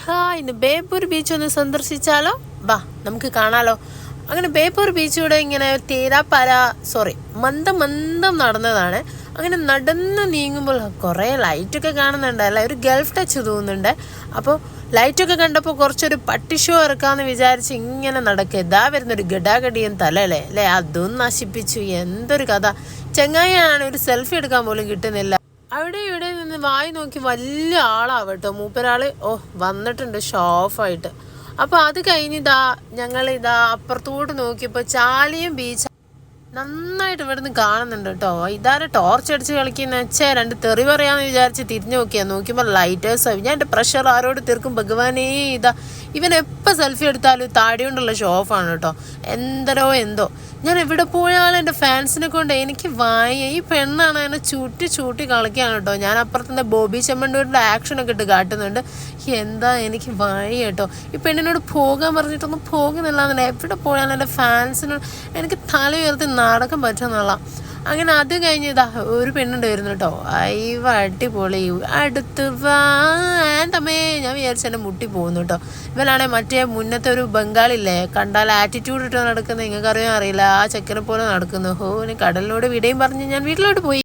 ആഹാ ഇന്ന് ബേപ്പൂർ ബീച്ച് ഒന്ന് സന്ദർശിച്ചാലോ? വാ നമുക്ക് കാണാലോ. അങ്ങനെ ബേപ്പൂർ ബീച്ചിലൂടെ ഇങ്ങനെ മന്ദം മന്ദം നടന്നതാണ്. അങ്ങനെ നടന്ന് നീങ്ങുമ്പോൾ കുറേ ലൈറ്റൊക്കെ കാണുന്നുണ്ട്, അല്ല ഒരു ഗൾഫ് ടച്ച് തോന്നുന്നുണ്ട്. അപ്പോൾ ലൈറ്റൊക്കെ കണ്ടപ്പോൾ കുറച്ചൊരു പട്ടി ഷോ ഇറക്കാമെന്ന് വിചാരിച്ച് ഇങ്ങനെ നടക്കുക. ഇതാ വരുന്നൊരു ഗഡാഗഡിയും തലല്ലേ അല്ലേ, അതും നശിപ്പിച്ചു. എന്തൊരു കഥ. ചെങ്ങായാണ്, ഒരു സെൽഫി എടുക്കാൻ പോലും കിട്ടുന്നില്ല. അവിടെ ഇവിടെ നിന്ന് വായി നോക്കി വലിയ ആളാവട്ടോ മൂപ്പരാള്. വന്നിട്ടുണ്ട് ഷോ ഓഫായിട്ട്. അപ്പോൾ അത് കഴിഞ്ഞിതാ ഞങ്ങളിതാ അപ്പുറത്തോട്ട് നോക്കിയപ്പോൾ ചാലിയം ബീച്ച് നന്നായിട്ട് ഇവിടുന്ന് കാണുന്നുണ്ട് കേട്ടോ. ഇതാരെ ടോർച്ച് അടിച്ച് കളിക്കുന്ന വെച്ചാൽ രണ്ട് തെറി പറയാമെന്ന് വിചാരിച്ച് തിരിഞ്ഞു നോക്കിയപ്പോൾ ലൈറ്റേഴ്സ്. ഞാൻ എൻ്റെ പ്രഷർ ആരോട് തീർക്കും ഭഗവാനേ. ഇവൻ എപ്പോൾ സെൽഫി എടുത്താലും താടി കൊണ്ടുള്ള ഷോ ഓഫാണ് കേട്ടോ. എന്തോ ഞാൻ എവിടെ പോയാലും എൻ്റെ ഫാൻസിനെ കൊണ്ട് എനിക്ക് ഈ പെണ്ണാണ് എന്നെ ചൂട്ടി കളിക്കുകയാണ് കേട്ടോ. ഞാൻ അപ്പുറത്തുനിന്ന് ബോബി ചെമ്മണ്ണൂരിൻ്റെ ആക്ഷനൊക്കെ ഇട്ട് കാട്ടുന്നുണ്ട്. എനിക്ക് കേട്ടോ. ഈ പെണ്ണിനോട് പോകാൻ പറഞ്ഞിട്ടൊന്നും പോകുന്നില്ല. എവിടെ പോയാലും എൻ്റെ ഫാൻസിനോട് എനിക്ക് തല ഉയർത്തി നടക്കാൻ പറ്റുമെന്നുള്ള. അങ്ങനെ അത് കഴിഞ്ഞതാ ഒരു പെണ്ണുണ്ട് വരുന്നു കേട്ടോ. അടിപൊളി. അടുത്ത് തമ്മേ ഞാൻ വിചാരിച്ച എന്നെ മുട്ടി പോകുന്നു കേട്ടോ. ഇവനാണെങ്കിൽ മറ്റേ മുന്നത്തെ ഒരു ബംഗാളില്ലേ, കണ്ടാൽ ആറ്റിറ്റ്യൂഡ് ഇട്ട് നടക്കുന്നത്, നിങ്ങൾക്ക് അറിയാൻ അറിയില്ല, ആ ചെക്കനെ പോലെ നടക്കുന്നു. ഇനി കടലിനോട് വിടയും പറഞ്ഞ് ഞാൻ വീട്ടിലോട്ട് പോയി.